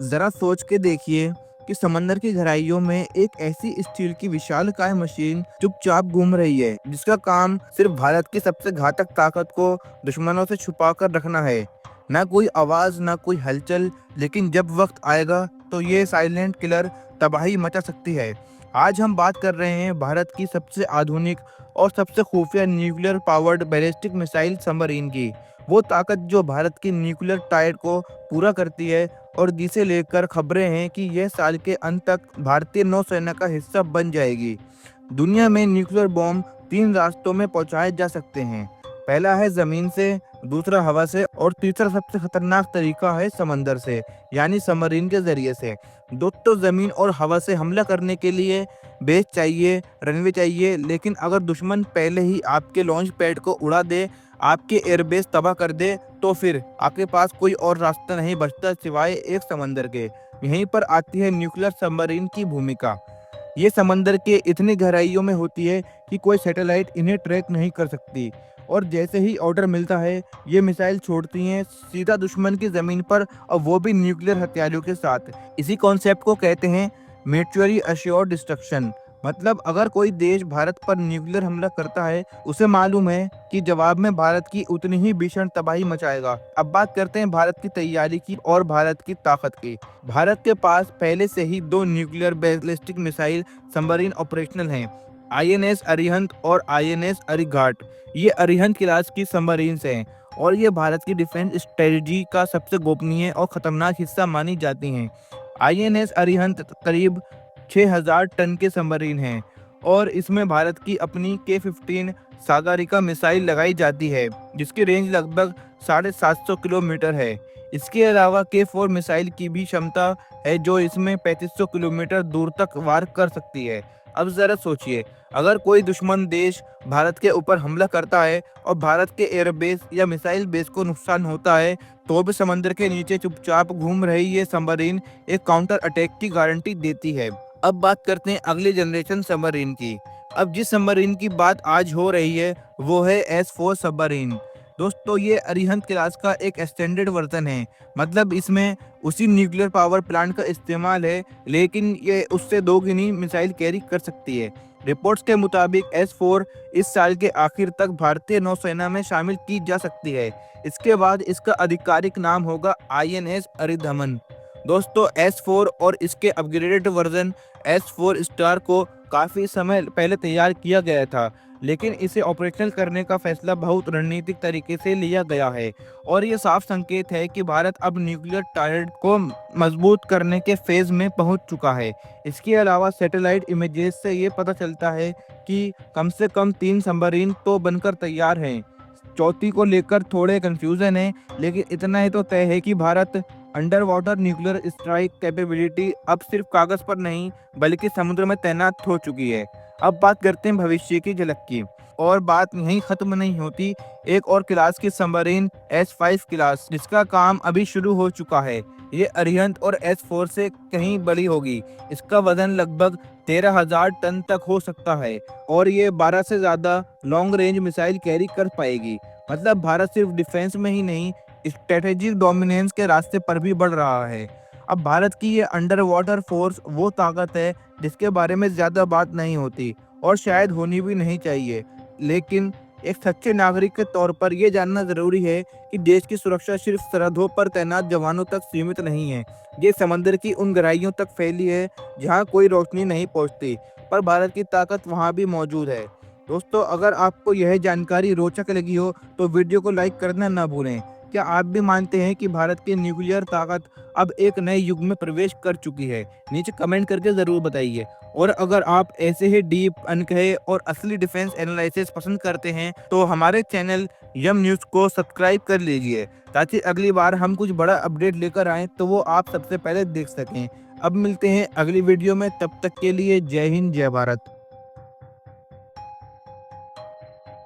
जरा सोच के देखिए कि समंदर की गहराइयों में एक ऐसी स्टील की विशालकाय मशीन चुपचाप घूम रही है जिसका काम सिर्फ भारत की सबसे घातक ताकत को दुश्मनों से छुपा कर रखना है। ना कोई आवाज ना कोई हलचल, लेकिन जब वक्त आएगा तो ये साइलेंट किलर तबाही मचा सकती है। आज हम बात कर रहे हैं भारत की सबसे आधुनिक और सबसे खुफिया nuclear powered ballistic missile submarine की। वो ताकत जो भारत की न्यूक्लियर टारगेट को पूरा करती है और जिसे लेकर खबरें हैं कि यह साल के अंत तक भारतीय नौसेना का हिस्सा बन जाएगी। दुनिया में न्यूक्लियर बॉम्ब 3 रास्तों में पहुंचाए जा सकते हैं। पहला है जमीन से, दूसरा हवा से और तीसरा सबसे खतरनाक तरीका है समंदर से, यानी सबमरीन के जरिए से। दोस्तों, जमीन और हवा से हमला करने के लिए बेस चाहिए, रनवे चाहिए, लेकिन अगर दुश्मन पहले ही आपके लॉन्च पैड को उड़ा दे, आपके एयरबेस तबाह कर दे, तो फिर आपके पास कोई और रास्ता नहीं बचता सिवाय एक समंदर के। यहीं पर आती है न्यूक्लियर सबमरीन की भूमिका। ये समंदर के इतनी गहराइयों में होती है कि कोई सैटेलाइट इन्हें ट्रैक नहीं कर सकती, और जैसे ही ऑर्डर मिलता है ये मिसाइल छोड़ती हैं सीधा दुश्मन की जमीन पर, और वो भी न्यूक्लियर हथियारों के साथ। इसी कॉन्सेप्ट को कहते हैं म्यूचुअली अश्योर्ड डिस्ट्रक्शन। मतलब अगर कोई देश भारत पर न्यूक्लियर हमला करता है, उसे मालूम है कि जवाब में भारत की उतनी ही भीषण तबाही मचाएगा। अब बात करते हैं भारत की तैयारी की और भारत की ताकत की। भारत के पास पहले से ही 2 nuclear ballistic missile submarine operational हैं, आईएनएस अरिहंत और आईएनएस अरिघाट। ये अरिहंत क्लास की सबमरीन्स हैं और ये भारत की डिफेंस स्ट्रेटजी का सबसे गोपनीय और खतरनाक हिस्सा मानी जाती हैं। आईएनएस अरिहंत करीब 6000 टन के सबमरीन हैं और इसमें भारत की अपनी के-15 सागरिका मिसाइल लगाई जाती है जिसकी रेंज लगभग 750 किलोमीटर है। इसके अलावा के-4 मिसाइल की भी क्षमता है जो इसमें 3500 किलोमीटर दूर तक वार कर सकती है। अब जरा सोचिए, अगर कोई दुश्मन देश भारत के ऊपर हमला करता है और भारत के एयरबेस या मिसाइल बेस को नुकसान होता है, तो भी समंदर के नीचे चुपचाप घूम रही ये सबमरीन एक काउंटर अटैक की गारंटी देती है। अब बात करते हैं अगले जनरेशन सबमरीन की। अब जिस सबमरीन की बात आज हो रही है वो है S4 सबमरीन। दोस्तों, ये अरिहंत क्लास का एक एक्सटेंडेड वर्जन है। मतलब इसमें उसी न्यूक्लियर पावर प्लांट का इस्तेमाल है, लेकिन ये उससे 2 गुनी मिसाइल कैरी कर सकती है। रिपोर्ट्स के मुताबिक S4 इस साल के आखिर तक भारतीय नौसेना में शामिल की जा सकती है। इसके बाद इसका आधिकारिक नाम होगा INS अरिधमन। दोस्तों, S4 और इसके अपग्रेडेड वर्जन S4 स्टार को काफ़ी समय पहले तैयार किया गया था, लेकिन इसे ऑपरेशनल करने का फैसला बहुत रणनीतिक तरीके से लिया गया है, और ये साफ संकेत है कि भारत अब न्यूक्लियर टारगेट को मजबूत करने के फेज में पहुंच चुका है। इसके अलावा सैटेलाइट इमेजेस से ये पता चलता है कि कम से कम 3 सबमरीन तो बनकर तैयार हैं। चौथी को लेकर थोड़े कंफ्यूजन है, लेकिन इतना ही तो तय है कि Bharat under water nuclear strike capability अब सिर्फ कागज पर नहीं बल्कि समुद्र में तैनात हो चुकी है। अब बात करते हैं भविष्य की झलक की, और बात यहीं खत्म नहीं होती। एक और क्लास की सबमरीन S5 क्लास, जिसका काम अभी शुरू हो चुका है। ये अरिहंत और S4 से कहीं बड़ी होगी। इसका वजन लगभग 13,000 टन तक हो सकता है और ये 12 से ज्यादा लॉन्ग रेंज मिसाइल कैरी कर पाएगी। मतलब भारत सिर्फ डिफेंस में ही नहीं, स्ट्रेटेजिक डोमिनेंस के रास्ते पर भी बढ़ रहा है। अब भारत की ये अंडर वाटर फोर्स वो ताकत है जिसके बारे में ज़्यादा बात नहीं होती और शायद होनी भी नहीं चाहिए, लेकिन एक सच्चे नागरिक के तौर पर यह जानना ज़रूरी है कि देश की सुरक्षा सिर्फ सरहदों पर तैनात जवानों तक सीमित नहीं है। ये समंदर की उन गहराइयों तक फैली है जहाँ कोई रोशनी नहीं पहुँचती, पर भारत की ताकत वहाँ भी मौजूद है। दोस्तों, अगर आपको यह जानकारी रोचक लगी हो तो वीडियो को लाइक करना ना भूलें। क्या आप भी मानते हैं कि भारत की न्यूक्लियर ताकत अब एक नए युग में प्रवेश कर चुकी है? नीचे कमेंट करके ज़रूर बताइए। और अगर आप ऐसे ही डीप, अनकहे और असली डिफेंस एनालिसिस पसंद करते हैं तो हमारे चैनल यम न्यूज़ को सब्सक्राइब कर लीजिए, ताकि अगली बार हम कुछ बड़ा अपडेट लेकर आएँ तो वो आप सबसे पहले देख सकें। अब मिलते हैं अगली वीडियो में, तब तक के लिए जय हिंद, जय भारत।